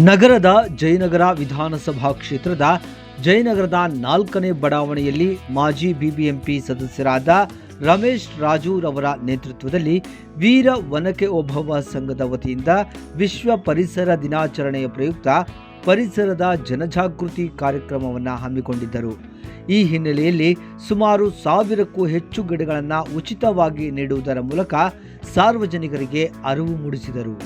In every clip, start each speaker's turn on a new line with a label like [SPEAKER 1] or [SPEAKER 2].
[SPEAKER 1] ನಗರದ ಜಯನಗರ ವಿಧಾನಸಭಾ ಕ್ಷೇತ್ರದ ಜಯನಗರದ 4ನೇ ಬಡಾವಣೆಯಲ್ಲಿ ಮಾಜಿ ಬಿಬಿಎಂಪಿ ಸದಸ್ಯರಾದ ರಮೇಶ್ ರಾಜುರವರ ನೇತೃತ್ವದಲ್ಲಿ ವೀರ ಒನಕೆ ಓಬವ್ವ ಸಂಘದ ವತಿಯಿಂದ ವಿಶ್ವ ಪರಿಸರ ದಿನಾಚರಣೆಯ ಪ್ರಯುಕ್ತ ಪರಿಸರದ ಜನಜಾಗೃತಿ ಕಾರ್ಯಕ್ರಮವನ್ನು ಹಮ್ಮಿಕೊಂಡಿದ್ದರು. ಈ ಹಿನ್ನೆಲೆಯಲ್ಲಿ ಸುಮಾರು 1000ಕ್ಕೂ ಹೆಚ್ಚು ಗಿಡಗಳನ್ನು ಉಚಿತವಾಗಿ ನೀಡುವುದರ ಮೂಲಕ ಸಾರ್ವಜನಿಕರಿಗೆ ಅರಿವು ಮೂಡಿಸಿದರು.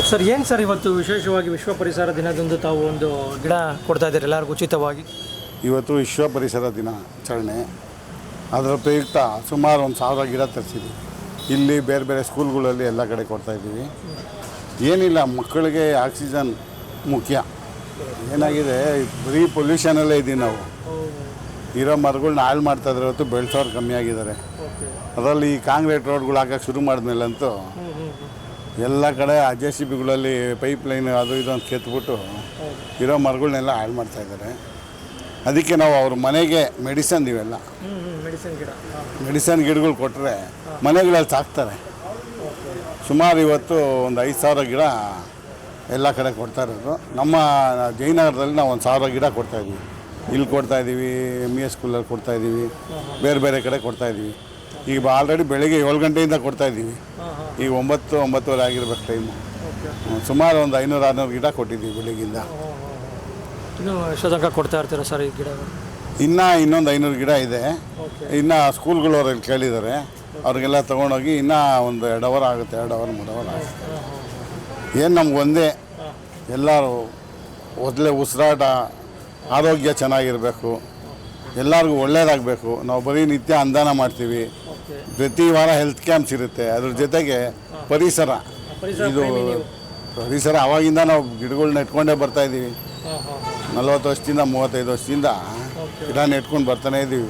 [SPEAKER 2] ಸರ್, ಏನು ಸರ್ ಇವತ್ತು ವಿಶೇಷವಾಗಿ ವಿಶ್ವ ಪರಿಸರ ದಿನದಂದು ತಾವು ಒಂದು ಗಿಡ ಕೊಡ್ತಾ ಇದ್ದೀರಿ ಎಲ್ಲರಿಗೂ ಉಚಿತವಾಗಿ?
[SPEAKER 3] ಇವತ್ತು ವಿಶ್ವ ಪರಿಸರ ದಿನಾಚರಣೆ, ಅದರ ಪ್ರಯುಕ್ತ ಸುಮಾರು 1000 ಗಿಡ ತರಿಸಿದ್ವಿ. ಇಲ್ಲಿ ಬೇರೆ ಬೇರೆ ಸ್ಕೂಲ್ಗಳಲ್ಲಿ ಎಲ್ಲ ಕಡೆ ಕೊಡ್ತಾಯಿದ್ದೀವಿ. ಏನಿಲ್ಲ, ಮಕ್ಕಳಿಗೆ ಆಕ್ಸಿಜನ್ ಮುಖ್ಯ. ಏನಾಗಿದೆ, ಬರೀ ಪೊಲ್ಯೂಷನಲ್ಲೇ ಇದ್ದೀವಿ ನಾವು. ಇರೋ ಮರಗಳನ್ನ ಹಾಳು ಮಾಡ್ತಾಯಿದ್ರೆ ಹೊತ್ತು ಬೆಳೆಸೋರು ಕಮ್ಮಿ ಆಗಿದ್ದಾರೆ. ಅದರಲ್ಲಿ ಈ ಕಾಂಕ್ರೀಟ್ ರೋಡ್ಗಳು ಹಾಕೋಕ್ಕೆ ಶುರು ಮಾಡಿದ್ಮೇಲಂತೂ ಎಲ್ಲ ಕಡೆ JCBಗಳಲ್ಲಿ ಪೈಪ್ ಲೈನ್ ಅದು ಇದು ಅಂತ ಕೆತ್ಬಿಟ್ಟು ಇರೋ ಮರಗಳನ್ನೆಲ್ಲ ಹಾಳು ಮಾಡ್ತಾಯಿದ್ದಾರೆ. ಅದಕ್ಕೆ ನಾವು ಅವ್ರ ಮನೆಗೆ ಮೆಡಿಸನ್ ಇವೆಲ್ಲ ಮೆಡಿಸನ್ ಗಿಡಗಳು ಕೊಟ್ಟರೆ ಮನೆಗಳಲ್ಲಿ ಸಾಕ್ತಾರೆ. ಸುಮಾರು ಇವತ್ತು ಒಂದು 5000 ಗಿಡ ಎಲ್ಲ ಕಡೆ ಕೊಡ್ತಾ ಇರೋದು. ನಮ್ಮ ಜಯನಗರದಲ್ಲಿ ನಾವು 1000 ಗಿಡ ಕೊಡ್ತಾಯಿದ್ದೀವಿ. ಇಲ್ಲಿ ಕೊಡ್ತಾಯಿದ್ದೀವಿ, MES ಸ್ಕೂಲಲ್ಲಿ ಕೊಡ್ತಾಯಿದ್ದೀವಿ, ಬೇರೆ ಬೇರೆ ಕಡೆ ಕೊಡ್ತಾಯಿದ್ದೀವಿ. ಈಗ ಆಲ್ರೆಡಿ ಬೆಳಿಗ್ಗೆ 7 ಗಂಟೆಯಿಂದ ಕೊಡ್ತಾಯಿದ್ದೀವಿ. ಈಗ 9-9:30 ಆಗಿರ್ಬೇಕು ಟೈಮು. ಸುಮಾರು ಒಂದು 500-600 ಗಿಡ ಕೊಟ್ಟಿದ್ದೀವಿ ಬೆಳಿಗ್ಗಿಂದ.
[SPEAKER 2] ಇನ್ನೂ ಎಷ್ಟು ತನಕ ಕೊಡ್ತಾ ಇರ್ತೀರಾ ಸರ್ ಈ ಗಿಡ?
[SPEAKER 3] ಇನ್ನೊಂದು 500 ಗಿಡ ಇದೆ. ಇನ್ನು ಸ್ಕೂಲ್ಗಳು ಅವ್ರಲ್ಲಿ ಕೇಳಿದ್ದಾರೆ, ಅವ್ರಿಗೆಲ್ಲ ತೊಗೊಂಡೋಗಿ ಇನ್ನೂ ಒಂದು 2 ಅವರ್ ಆಗುತ್ತೆ, 2 ಅವರ್ 3 ಅವರ್ ಆಗುತ್ತೆ. ಏನು ನಮ್ಗೆ ಒಂದೇ, ಎಲ್ಲರೂ ಮೊದಲೇ ಉಸಿರಾಟ ಆರೋಗ್ಯ ಚೆನ್ನಾಗಿರಬೇಕು, ಎಲ್ಲರಿಗೂ ಒಳ್ಳೆಯದಾಗಬೇಕು. ನಾವು ಬರೀ ನಿತ್ಯ ಅನುದಾನ ಮಾಡ್ತೀವಿ, ಪ್ರತಿ ವಾರ ಹೆಲ್ತ್ ಕ್ಯಾಂಪ್ಸ್ ಇರುತ್ತೆ. ಅದ್ರ ಜೊತೆಗೆ ಪರಿಸರ, ಇದು ಪರಿಸರ ಆವಾಗಿಂದ ನಾವು ಗಿಡಗಳನ್ನ ನೆಟ್ಕೊಂಡೇ ಬರ್ತಾಯಿದ್ದೀವಿ. 40 ವರ್ಷದಿಂದ 35 ವರ್ಷದಿಂದ ಗಿಡ ನೆಟ್ಕೊಂಡು ಬರ್ತಾನೇ ಇದ್ದೀವಿ.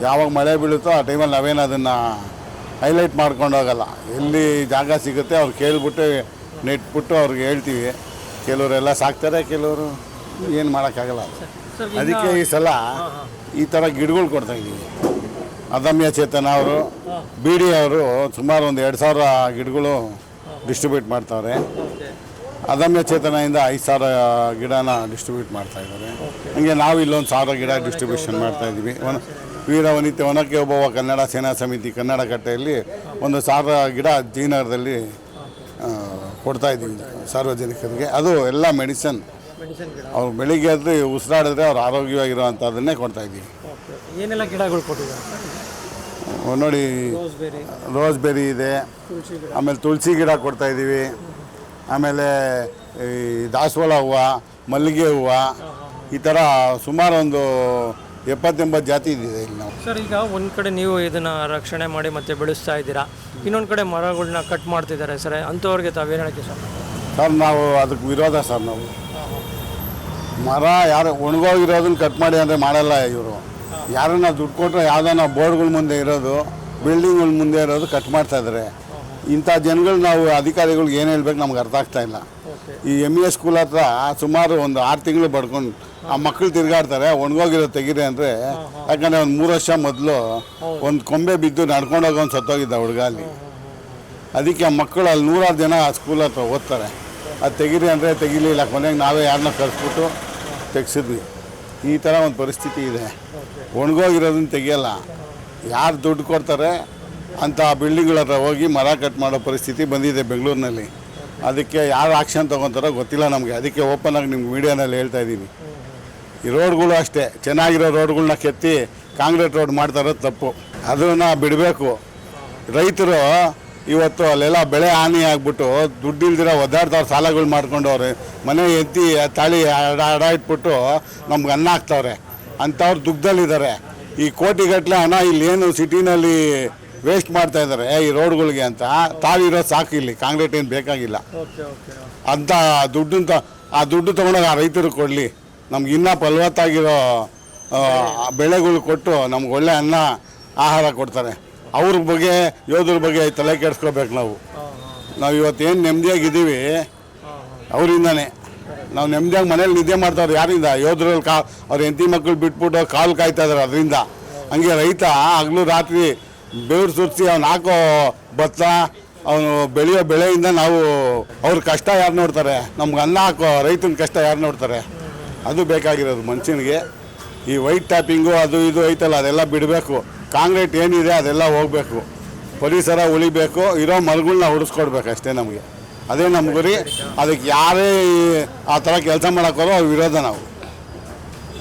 [SPEAKER 3] ಯಾವಾಗ ಮಳೆ ಬೀಳುತ್ತೋ ಆ ಟೈಮಲ್ಲಿ ನಾವೇನು ಅದನ್ನು ಹೈಲೈಟ್ ಮಾಡ್ಕೊಂಡು ಹೋಗಲ್ಲ. ಎಲ್ಲಿ ಜಾಗ ಸಿಗುತ್ತೆ ಅವ್ರು ಕೇಳಿಬಿಟ್ಟು ನೆಟ್ಬಿಟ್ಟು ಅವ್ರಿಗೆ ಹೇಳ್ತೀವಿ. ಕೆಲವರೆಲ್ಲ ಸಾಕ್ತಾರೆ, ಕೆಲವರು ಏನು ಮಾಡೋಕ್ಕಾಗಲ್ಲ. ಅದಕ್ಕೆ ಈ ಸಲ ಈ ಥರ ಗಿಡಗಳು ಕೊಡ್ತಾಯಿದ್ದೀವಿ. ಅದಮ್ಯ ಚೇತನ ಅವರು, BD ಅವರು ಸುಮಾರು ಒಂದು 2000 ಗಿಡಗಳು ಡಿಸ್ಟ್ರಿಬ್ಯೂಟ್ ಮಾಡ್ತಾವ್ರೆ. ಅದಮ್ಯ ಚೇತನದಿಂದ 5000 ಗಿಡನ ಡಿಸ್ಟ್ರಿಬ್ಯೂಟ್ ಮಾಡ್ತಾಯಿದ್ದಾರೆ. ಹಂಗೆ ನಾವು ಇಲ್ಲೊಂದು 1000 ಗಿಡ ಡಿಸ್ಟ್ರಿಬ್ಯೂಷನ್ ಮಾಡ್ತಾಯಿದ್ದೀವಿ. ವೀರ ಒನಕೆ ಓಬವ್ವ ಕನ್ನಡ ಸೇನಾ ಸಮಿತಿ ಕನ್ನಡ ಕಟ್ಟೆಯಲ್ಲಿ ಒಂದು 1000 ಗಿಡ ಜಯನಗರದಲ್ಲಿ ಕೊಡ್ತಾಯಿದ್ದೀವಿ ಸಾರ್ವಜನಿಕರಿಗೆ. ಅದು ಎಲ್ಲ ಮೆಡಿಸನ್. ಅವ್ರು ಬೆಳಿಗ್ಗೆ ಎದ್ದು ಉಸಿರಾಡಿದ್ರೆ ಅವ್ರು ಆರೋಗ್ಯವಾಗಿರುವಂಥದ್ದನ್ನೇ ಕೊಡ್ತಾಯಿದ್ದೀವಿ.
[SPEAKER 2] ಏನೆಲ್ಲ ಗಿಡಗಳು ಕೊಟ್ಟಿದ್ದಾರೆ
[SPEAKER 3] ನೋಡಿ, ರೋಸ್ಬೆರಿ ಇದೆ, ಆಮೇಲೆ ತುಳಸಿ ಗಿಡ ಕೊಡ್ತಾಯಿದ್ದೀವಿ, ಆಮೇಲೆ ಈ ದಾಸವಾಳ ಹೂವು, ಮಲ್ಲಿಗೆ ಹೂವು, ಈ ಥರ ಸುಮಾರು ಒಂದು 70-80 ಜಾತಿ ಇದೆ ಇಲ್ಲಿ ನಾವು.
[SPEAKER 2] ಸರ್, ಈಗ ಒಂದು ಕಡೆ ನೀವು ಇದನ್ನು ರಕ್ಷಣೆ ಮಾಡಿ ಮತ್ತೆ ಬೆಳೆಸ್ತಾ ಇದ್ದೀರಾ, ಇನ್ನೊಂದು ಕಡೆ ಮರಗಳನ್ನ ಕಟ್ ಮಾಡ್ತಿದ್ದಾರೆ ಸರ್, ಅಂಥವ್ರಿಗೆ ತಾವೇನು ಹೇಳೋಕ್ಕೆ ಸರ್?
[SPEAKER 3] ನಾವು ಅದಕ್ಕೆ ವಿರೋಧ ಸರ್. ನಾವು ಮರ ಯಾರು ಒಣಗೋಗಿರೋದನ್ನ ಕಟ್ ಮಾಡಿ ಅಂದರೆ ಮಾಡಲ್ಲ ಇವರು. ಯಾರನ್ನ ದುಡ್ಡು ಕೊಟ್ಟರೆ ಯಾವುದನ್ನ ಬೋರ್ಡ್ಗಳ ಮುಂದೆ ಇರೋದು, ಬಿಲ್ಡಿಂಗ್ಗಳ ಮುಂದೆ ಇರೋದು ಕಟ್ ಮಾಡ್ತಾಯಿದ್ದಾರೆ. ಇಂಥ ಜನಗಳು ನಾವು ಅಧಿಕಾರಿಗಳಿಗೆ ಏನು ಹೇಳ್ಬೇಕು ನಮ್ಗೆ ಅರ್ಥ ಆಗ್ತಾಯಿಲ್ಲ. ಈ MES ಸ್ಕೂಲ್ ಹತ್ರ ಸುಮಾರು ಒಂದು 6 ತಿಂಗಳು ಬಡ್ಕೊಂಡು ಆ ಮಕ್ಕಳು ತಿರುಗಾಡ್ತಾರೆ. ಒಣಗೋಗಿರೋ ತೆಗೀರಿ ಅಂದರೆ, ಯಾಕಂದರೆ ಒಂದು 3 ವರ್ಷ ಮೊದಲು ಒಂದು ಕೊಂಬೆ ಬಿದ್ದು ನಡ್ಕೊಂಡೋಗಿ ಒಂದು ಸತ್ತೋಗಿದ್ದ ಹುಡುಗ ಅಲ್ಲಿ. ಅದಕ್ಕೆ ಆ ಮಕ್ಕಳು ಅಲ್ಲಿ 100 ಜನ ಆ ಸ್ಕೂಲ್ ಹತ್ರ ಓದ್ತಾರೆ. ಅದು ತೆಗೀರಿ ಅಂದರೆ ತೆಗಿಲಿಲ್ಲ. ಕೊನೆಗೆ ನಾವೇ ಯಾರನ್ನ ಕರೆಸ್ಬಿಟ್ಟು ತೆಗ್ಸಿದ್ವಿ. ಈ ಥರ ಒಂದು ಪರಿಸ್ಥಿತಿ ಇದೆ. ಒಣಗೋಗಿರೋದನ್ನ ತೆಗಿಯಲ್ಲ, ಯಾರು ದುಡ್ಡು ಕೊಡ್ತಾರೆ ಅಂಥ ಬಿಲ್ಡಿಂಗ್ಗಳ ಹತ್ರ ಹೋಗಿ ಮರ ಕಟ್ ಮಾಡೋ ಪರಿಸ್ಥಿತಿ ಬಂದಿದೆ ಬೆಂಗಳೂರಿನಲ್ಲಿ. ಅದಕ್ಕೆ ಯಾರು ಆಕ್ಷನ್ ತೊಗೊತಾರೋ ಗೊತ್ತಿಲ್ಲ ನಮಗೆ. ಅದಕ್ಕೆ ಓಪನ್ ಆಗಿ ನಿಮ್ಗೆ ಮೀಡಿಯಾನಲ್ಲಿ ಹೇಳ್ತಾ ಇದ್ದೀವಿ. ಈ ರೋಡ್ಗಳು ಅಷ್ಟೇ, ಚೆನ್ನಾಗಿರೋ ರೋಡ್ಗಳನ್ನ ಕೆತ್ತಿ ಕಾಂಕ್ರೀಟ್ ರೋಡ್ ಮಾಡ್ತಾ ಇರೋದು ತಪ್ಪು. ಅದನ್ನು ಬಿಡಬೇಕು. ರೈತರು ಇವತ್ತು ಅಲ್ಲೆಲ್ಲ ಬೆಳೆ ಹಾನಿ ಆಗಿಬಿಟ್ಟು ದುಡ್ಡು ಇಲ್ದಿರೋ ಒದ್ದಾಡ್ತಾವ್ರು, ಸಾಲಗಳು ಮಾಡ್ಕೊಂಡವ್ರೆ, ಮನೆ ಎತ್ತಿ ತಾಳಿ ಅಡ ಇಟ್ಬಿಟ್ಟು ನಮ್ಗೆ ಅನ್ನ ಹಾಕ್ತವ್ರೆ. ಅಂಥವ್ರು ದುಃಖದಲ್ಲಿದ್ದಾರೆ. ಈ ಕೋಟಿಗಟ್ಟಲೆ ಹಣ ಇಲ್ಲೇನು ಸಿಟಿನಲ್ಲಿ ವೇಸ್ಟ್ ಮಾಡ್ತಾಯಿದ್ದಾರೆ ಈ ರೋಡ್ಗಳಿಗೆ ಅಂತ. ತಾವಿರೋ ಸಾಕು, ಇಲ್ಲಿ ಕಾಂಕ್ರೀಟ್ ಏನು ಬೇಕಾಗಿಲ್ಲ ಅಂತ ಆ ದುಡ್ಡು ತೊಗೊಂಡಾಗ ಆ ರೈತರು ಕೊಡಲಿ. ನಮ್ಗೆ ಇನ್ನೂ ಫಲವತ್ತಾಗಿರೋ ಬೆಳೆಗಳು ಕೊಟ್ಟು ನಮ್ಗೆ ಒಳ್ಳೆ ಅನ್ನ ಆಹಾರ ಕೊಡ್ತಾರೆ. ಅವ್ರ ಬಗ್ಗೆ, ಯೋಧರ ಬಗ್ಗೆ ತಲೆ ಕೆಡಿಸ್ಕೋಬೇಕು. ನಾವು ಇವತ್ತೇನು ನೆಮ್ಮದಿಯಾಗಿದ್ದೀವಿ ಅವರಿಂದನೇ. ನಾವು ನೆಮ್ಮದಿಯಾಗಿ ಮನೇಲಿ ನಿದ್ದೆ ಮಾಡ್ತಾವ್ರು ಯಾರಿಂದ? ಯೋಧರಲ್ಲಿ ಅವ್ರ ಹೆಂಡತಿ ಮಕ್ಕಳು ಬಿಟ್ಬಿಟ್ಟು ಕಾಲು ಕಾಯ್ತಾ ಇದ್ದಾರೆ ಅದರಿಂದ. ಹಂಗೆ ರೈತ ಹಗಲು ರಾತ್ರಿ ಬೆವರು ಸುರಿಸಿ ಅವ್ನು ಹಾಕೋ ಭತ್ತ ಅವನು ಬೆಳೆಯೋ ಬೆಳೆಯಿಂದ ನಾವು ಅವ್ರ ಕಷ್ಟ ಯಾರು ನೋಡ್ತಾರೆ, ನಮ್ಗೆ ಅನ್ನ ಹಾಕೋ ರೈತನ ಕಷ್ಟ ಯಾರು ನೋಡ್ತಾರೆ? ಅದು ಬೇಕಾಗಿರೋದು ಮನುಷ್ಯನಿಗೆ. ಈ ವೈಟ್ ಟ್ಯಾಪಿಂಗು ಅದು ಇದು ಐತಲ್ಲ ಅದೆಲ್ಲ ಬಿಡಬೇಕು. ಕಾಂಕ್ರೀಟ್ ಏನಿದೆ ಅದೆಲ್ಲ ಹೋಗಬೇಕು. ಪರಿಸರ ಉಳಿಬೇಕು, ಇರೋ ಮರಗಳನ್ನ ಉಳಿಸ್ಕೊಡ್ಬೇಕು ಅಷ್ಟೇ ನಮಗೆ. ಅದೇ ನಮ್ಮ ಗುರಿ. ಅದಕ್ಕೆ ಯಾರೇ ಆ ಥರ ಕೆಲಸ ಮಾಡೋಕ್ಕೋರೋ ಅವ್ರ ವಿರೋಧ ನಾವು,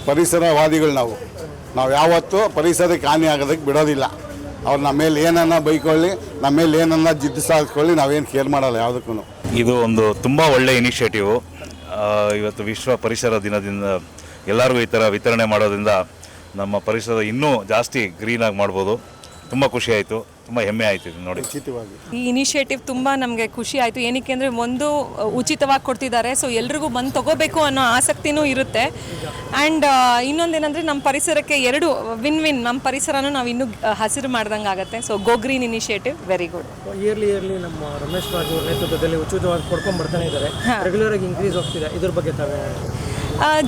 [SPEAKER 3] ಪರಿಸರವಾದಿಗಳು ನಾವು ಯಾವತ್ತೂ ಪರಿಸರಕ್ಕೆ ಹಾನಿ ಆಗೋದಕ್ಕೆ ಬಿಡೋದಿಲ್ಲ. ಅವ್ರು ನಮ್ಮ ಮೇಲೆ ಏನನ್ನ ಬೈಕೊಳ್ಳಿ, ನಮ್ಮ ಮೇಲೆ ಏನನ್ನ ಜಿದ್ದು ಸಾಧಿಸ್ಕೊಳ್ಳಿ, ನಾವೇನು ಕೇರ್ ಮಾಡಲ್ಲ ಯಾವುದಕ್ಕೂ.
[SPEAKER 4] ಇದು ಒಂದು ತುಂಬ ಒಳ್ಳೆಯ ಇನಿಷಿಯೇಟಿವು. ಇವತ್ತು ವಿಶ್ವ ಪರಿಸರ ದಿನದಿಂದ ಎಲ್ಲರಿಗೂ ಈ ಥರ ವಿತರಣೆ ಮಾಡೋದ್ರಿಂದ ನಮ್ಮ ಪರಿಸರ ಇನ್ನೂ ಜಾಸ್ತಿ ಗ್ರೀನಾಗಿ ಮಾಡ್ಬೋದು. ತುಂಬ ಖುಷಿ ಆಯಿತು, ತುಂಬ ಹೆಮ್ಮೆ ಆಯಿತು ಇದು ನೋಡಿ.
[SPEAKER 5] ಈ ಇನಿಷಿಯೇಟಿವ್ ತುಂಬ ನಮಗೆ ಖುಷಿ ಆಯಿತು. ಏನಕ್ಕೆ ಅಂದರೆ ಒಂದು ಉಚಿತವಾಗಿ ಕೊಡ್ತಿದ್ದಾರೆ, ಸೊ ಎಲ್ರಿಗೂ ಬಂದು ತೊಗೋಬೇಕು ಅನ್ನೋ ಆಸಕ್ತಿನೂ ಇರುತ್ತೆ. ಆ್ಯಂಡ್ ಇನ್ನೊಂದೇನೆಂದರೆ ನಮ್ಮ ಪರಿಸರಕ್ಕೆ ಎರಡು ವಿನ್ ವಿನ್, ನಮ್ಮ ಪರಿಸರನೂ ನಾವು ಇನ್ನೂ ಹಸಿರು ಮಾಡ್ದಂಗೆ ಆಗುತ್ತೆ. So go green initiative very good.
[SPEAKER 2] Yearly ನಮ್ಮ ರಮೇಶ್ ರಾಜು ಅವ್ರ ನೇತೃತ್ವದಲ್ಲಿ ಉಚಿತವಾಗಿ ಕೊಡ್ಕೊಂಡು ಬರ್ತಾನೆ ಇದ್ದಾರೆ. ರೆಗ್ಯುಲರ್ ಆಗಿ ಇನ್ಕ್ರೀಸ್ ಹೋಗ್ತಿದೆ. ಇದ್ರ ಬಗ್ಗೆ ತಾವೇ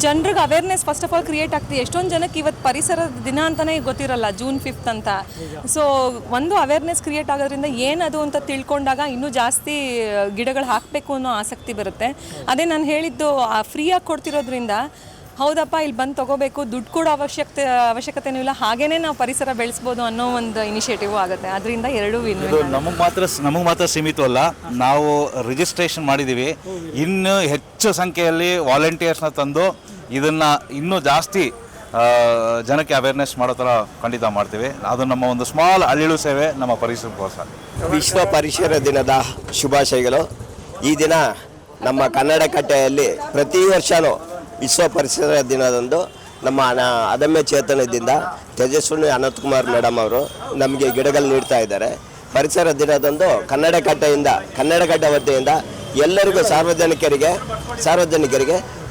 [SPEAKER 5] ಜನರಿಗೆ awareness first of all create ಆಗ್ತಿದೆ. ಎಷ್ಟೊಂದು ಜನಕ್ಕೆ ಇವತ್ತು ಪರಿಸರದ ದಿನ ಅಂತಲೇ ಗೊತ್ತಿರಲ್ಲ, June 5th ಅಂತ. ಸೊ ಒಂದು ಅವೇರ್ನೆಸ್ ಕ್ರಿಯೇಟ್ ಆಗೋದ್ರಿಂದ ಏನದು ಅಂತ ತಿಳ್ಕೊಂಡಾಗ ಇನ್ನೂ ಜಾಸ್ತಿ ಗಿಡಗಳು ಹಾಕಬೇಕು ಅನ್ನೋ ಆಸಕ್ತಿ ಬರುತ್ತೆ. ಅದೇ ನಾನು ಹೇಳಿದ್ದು ಫ್ರೀಯಾಗಿ ಕೊಡ್ತಿರೋದ್ರಿಂದ ಹೌದಪ್ಪ ಇಲ್ಲಿ ಬಂದು ತೊಗೋಬೇಕು, ದುಡ್ಡು ಕೊಡೋ ಅವಶ್ಯಕತೆನೂ ಇಲ್ಲ, ಹಾಗೇನೇ ನಾವು ಪರಿಸರ ಬೆಳೆಸ್ಬೋದು ಅನ್ನೋ ಒಂದು ಇನಿಷಿಯೇಟಿವ್ ಆಗುತ್ತೆ. ಅದರಿಂದ ಎರಡೂ ವಿನ್.
[SPEAKER 4] ಇದು ನಮಗೆ ಮಾತ್ರ ಸೀಮಿತವಲ್ಲ, ನಾವು ರಿಜಿಸ್ಟ್ರೇಷನ್ ಮಾಡಿದ್ದೀವಿ. ಇನ್ನು ಹೆಚ್ಚು ಸಂಖ್ಯೆಯಲ್ಲಿ ವಾಲಂಟಿಯರ್ಸ್ನ ತಂದು ಇದನ್ನು ಇನ್ನೂ ಜಾಸ್ತಿ ಜನಕ್ಕೆ ಅವೇರ್ನೆಸ್ ಮಾಡೋ ಥರ ಖಂಡಿತ ಮಾಡ್ತೀವಿ. ಅದು ನಮ್ಮ ಒಂದು ಸ್ಮಾಲ್ ಅಳಿಲು ಸೇವೆ ನಮ್ಮ ಪರಿಸರಕ್ಕೋಸ್ಕರ.
[SPEAKER 6] ವಿಶ್ವ ಪರಿಸರ ದಿನದ ಶುಭಾಶಯಗಳು. ಈ ದಿನ ನಮ್ಮ ಕನ್ನಡ ಕಟ್ಟೆಯಲ್ಲಿ ಪ್ರತಿ ವರ್ಷವೂ ವಿಶ್ವ ಪರಿಸರ ದಿನದಂದು ನಮ್ಮ ಅದಮ್ಯ ಚೇತನದಿಂದ ತೇಜಸ್ವಿನಿ ಅನಂತಕುಮಾರ್ ಮೇಡಮ್ ಅವರು ನಮಗೆ ಗಿಡಗಳು ನೀಡ್ತಾ ಇದ್ದಾರೆ. ಪರಿಸರ ದಿನದಂದು ಕನ್ನಡ ಕಟ್ಟೆ ವತಿಯಿಂದ ಎಲ್ಲರಿಗೂ ಸಾರ್ವಜನಿಕರಿಗೆ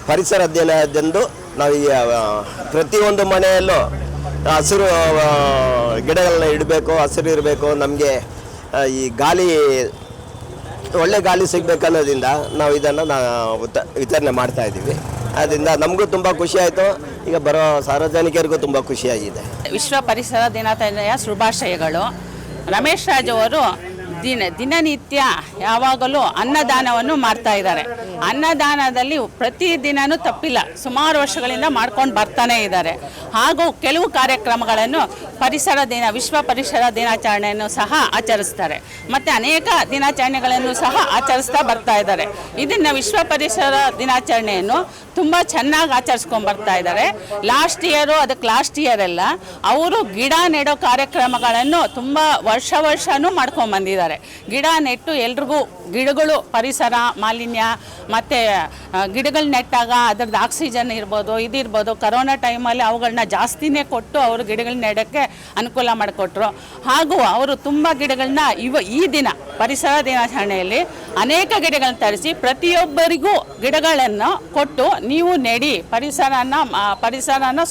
[SPEAKER 6] ಪರಿಸರ ದಿನದಂದು ನಾವು ಪ್ರತಿಯೊಂದು ಮನೆಯಲ್ಲೂ ಹಸಿರು ಗಿಡಗಳನ್ನ ಇಡಬೇಕು, ಹಸಿರು ಇರಬೇಕು. ನಮಗೆ ಈ ಒಳ್ಳೆ ಗಾಳಿ ಸಿಗಬೇಕನ್ನೋದ್ರಿಂದ ನಾವು ಇದನ್ನು ವಿತರಣೆ ಮಾಡ್ತಾ ಇದ್ದೀವಿ. ಅದರಿಂದ ನಮಗೂ ತುಂಬ ಖುಷಿ ಆಯಿತು, ಈಗ ಬರೋ ಸಾರ್ವಜನಿಕರಿಗೂ ತುಂಬ ಖುಷಿಯಾಗಿದೆ.
[SPEAKER 7] ವಿಶ್ವ ಪರಿಸರ ದಿನಾಚರಣೆಯ ಶುಭಾಶಯಗಳು. ರಮೇಶ್ ರಾಜ್ ಅವರು ದಿನನಿತ್ಯ ಯಾವಾಗಲೂ ಅನ್ನದಾನವನ್ನು ಮಾಡ್ತಾ ಇದ್ದಾರೆ. ಅನ್ನದಾನದಲ್ಲಿ ಪ್ರತಿದಿನವೂ ತಪ್ಪಿಲ್ಲ, ಸುಮಾರು ವರ್ಷಗಳಿಂದ ಮಾಡ್ಕೊಂಡು ಬರ್ತಾನೆ ಇದ್ದಾರೆ. ಹಾಗೂ ಕೆಲವು ಕಾರ್ಯಕ್ರಮಗಳನ್ನು ವಿಶ್ವ ಪರಿಸರ ದಿನಾಚರಣೆಯನ್ನು ಸಹ ಆಚರಿಸ್ತಾರೆ. ಮತ್ತು ಅನೇಕ ದಿನಾಚರಣೆಗಳನ್ನು ಸಹ ಆಚರಿಸ್ತಾ ಬರ್ತಾ ಇದ್ದಾರೆ. ಇದನ್ನು ವಿಶ್ವ ಪರಿಸರ ದಿನಾಚರಣೆಯನ್ನು ತುಂಬ ಚೆನ್ನಾಗಿ ಆಚರಿಸ್ಕೊಂಡು ಬರ್ತಾ ಇದ್ದಾರೆ. ಲಾಸ್ಟ್ ಇಯರ್ ಎಲ್ಲ ಅವರು ಗಿಡ ನೆಡೋ ಕಾರ್ಯಕ್ರಮಗಳನ್ನು ತುಂಬ ವರ್ಷನೂ ಮಾಡ್ಕೊಂಡು ಬಂದಿದ್ದಾರೆ. ಗಿಡ ನೆಟ್ಟು ಎಲ್ರಿಗೂ ಗಿಡಗಳು ಪರಿಸರ ಮಾಲಿನ್ಯ ಮತ್ತು ಗಿಡಗಳು ನೆಟ್ಟಾಗ ಅದರದ್ದು ಆಕ್ಸಿಜನ್ ಇರ್ಬೋದು, ಇದಿರ್ಬೋದು. ಕರೋನಾ ಟೈಮಲ್ಲಿ ಅವುಗಳನ್ನ ಜಾಸ್ತಿನೇ ಕೊಟ್ಟು ಅವರು ಗಿಡಗಳನ್ನ ನೆಡೋಕ್ಕೆ ಅನುಕೂಲ ಮಾಡಿಕೊಟ್ರು. ಹಾಗೂ ಅವರು ತುಂಬ ಗಿಡಗಳನ್ನ ಈ ದಿನ ಪರಿಸರ ದಿನಾಚರಣೆಯಲ್ಲಿ ಅನೇಕ ಗಿಡಗಳನ್ನ ತರಿಸಿ ಪ್ರತಿಯೊಬ್ಬರಿಗೂ ಗಿಡಗಳನ್ನು ಕೊಟ್ಟು ನೀವು ನೆಡಿ, ಪರಿಸರನ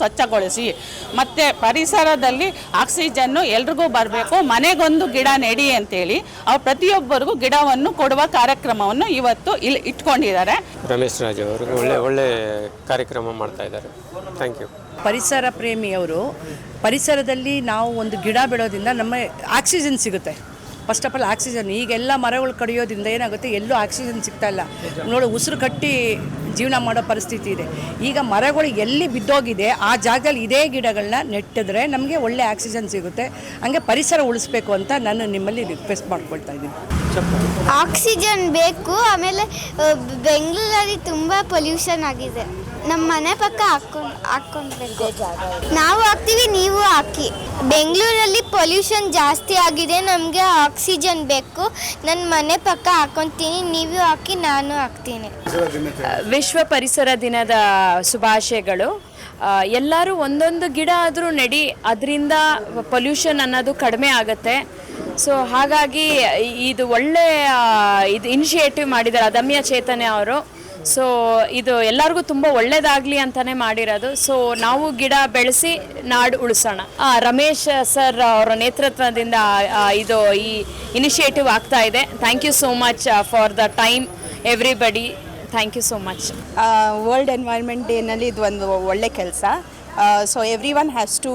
[SPEAKER 7] ಸ್ವಚ್ಛಗೊಳಿಸಿ, ಮತ್ತು ಪರಿಸರದಲ್ಲಿ ಆಕ್ಸಿಜನ್ನು ಎಲ್ರಿಗೂ ಬರಬೇಕು, ಮನೆಗೊಂದು ಗಿಡ ನೆಡಿ ಅಂತೇಳಿ ಅವ್ರು ಪ್ರತಿಯೊಬ್ಬರಿಗೂ ಗಿಡವನ್ನು ಕೊಡುವ ಕಾರ್ಯಕ್ರಮವನ್ನು ಇವತ್ತು ಇಲ್ಲಿ ಇಟ್ಕೊಂಡಿದ್ದಾರೆ.
[SPEAKER 8] ರಮೇಶ್ ರಾಜ್ ಅವರು ಒಳ್ಳೆ ಕಾರ್ಯಕ್ರಮ ಮಾಡ್ತಾ ಇದ್ದಾರೆ. Thank you.
[SPEAKER 9] ಪರಿಸರ ಪ್ರೇಮಿಯವರು ಪರಿಸರದಲ್ಲಿ ನಾವು ಒಂದು ಗಿಡ ಬೆಳೋದ್ರಿಂದ ನಮ್ಮ ಆಕ್ಸಿಜನ್ ಸಿಗುತ್ತೆ. ಫಸ್ಟ್ ಆಫ್ ಆಲ್ ಆಕ್ಸಿಜನ್, ಈಗೆಲ್ಲ ಮರಗಳು ಕಡಿಯೋದ್ರಿಂದ ಏನಾಗುತ್ತೆ, ಎಲ್ಲೂ ಆಕ್ಸಿಜನ್ ಸಿಗ್ತಾ ಇಲ್ಲ ನೋಡಿ, ಉಸಿರು ಕಟ್ಟಿ ಜೀವನ ಮಾಡೋ ಪರಿಸ್ಥಿತಿ ಇದೆ. ಈಗ ಮರಗಳು ಎಲ್ಲಿ ಬಿದ್ದೋಗಿದೆ ಆ ಜಾಗದಲ್ಲಿ ಇದೇ ಗಿಡಗಳನ್ನ ನೆಟ್ಟಿದ್ರೆ ನಮಗೆ ಒಳ್ಳೆ ಆಕ್ಸಿಜನ್ ಸಿಗುತ್ತೆ. ಹಂಗೆ ಪರಿಸರ ಉಳಿಸ್ಬೇಕು ಅಂತ ನಾನು ನಿಮ್ಮಲ್ಲಿ ರಿಕ್ವೆಸ್ಟ್ ಮಾಡ್ಕೊಳ್ತಾ ಇದ್ದೀನಿ.
[SPEAKER 10] ಆಕ್ಸಿಜನ್ ಬೇಕು. ಆಮೇಲೆ ಬೆಂಗಳೂರಲ್ಲಿ ತುಂಬ ಪೊಲ್ಯೂಷನ್ ಆಗಿದೆ. ನಮ್ಮ ಮನೆ ಪಕ್ಕ ಹಾಕ್ಕೊಳ್ಬೇಕು. ನಾವು ಹಾಕ್ತೀವಿ, ನೀವು ಹಾಕಿ. ಬೆಂಗಳೂರಲ್ಲಿ ಪೊಲ್ಯೂಷನ್ ಜಾಸ್ತಿ ಆಗಿದೆ, ನಮಗೆ ಆಕ್ಸಿಜನ್ ಬೇಕು. ನನ್ನ ಮನೆ ಪಕ್ಕ ಹಾಕ್ಕೊತೀನಿ, ನೀವು ಹಾಕಿ, ನಾನು ಹಾಕ್ತೀನಿ.
[SPEAKER 5] ವಿಶ್ವ ಪರಿಸರ ದಿನದ ಶುಭಾಶಯಗಳು. ಎಲ್ಲರೂ ಒಂದೊಂದು ಗಿಡ ಆದರೂ ನೆಡಿ, ಅದರಿಂದ ಪೊಲ್ಯೂಷನ್ ಅನ್ನೋದು ಕಡಿಮೆ ಆಗುತ್ತೆ. ಸೊ ಹಾಗಾಗಿ ಇದು ಒಳ್ಳೆ ಇನಿಷಿಯೇಟಿವ್ ಮಾಡಿದ್ದಾರೆ ಅದಮ್ಯ ಚೇತನ ಅವರು. ಸೊ ಇದು ಎಲ್ಲರಿಗೂ ತುಂಬ ಒಳ್ಳೆಯದಾಗಲಿ ಅಂತಲೇ ಮಾಡಿರೋದು. ಸೊ ನಾವು ಗಿಡ ಬೆಳೆಸಿ ನಾಡು ಉಳಿಸೋಣ. ರಮೇಶ್ ಸರ್ ಅವರ ನೇತೃತ್ವದಿಂದ ಇದು ಈ ಇನಿಷಿಯೇಟಿವ್ ಆಗ್ತಾ ಇದೆ. Thank you so much for the time everybody. Thank you so much.
[SPEAKER 11] World environment ಡೇನಲ್ಲಿ ಇದು ಒಂದು ಒಳ್ಳೆ ಕೆಲಸ. So everyone has to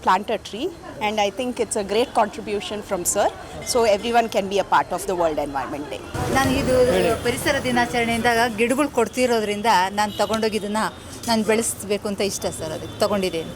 [SPEAKER 11] plant a tree. and I think it's a great contribution from sir. So everyone can be a part of the World Environment Day.
[SPEAKER 12] ನಾನು ಇದು ಪರಿಸರ ದಿನಾಚರಣೆಯಿಂದ ಗಿಡಗಳು ಕೊಡ್ತಿರೋದ್ರಿಂದ ನಾನು ತಗೊಂಡೋಗಿ ಇದನ್ನು ನಾನು ಬೆಳೆಸಬೇಕು ಅಂತ ಇಷ್ಟ ಸರ್, ಅದಕ್ಕೆ ತಗೊಂಡಿದ್ದೇನೆ.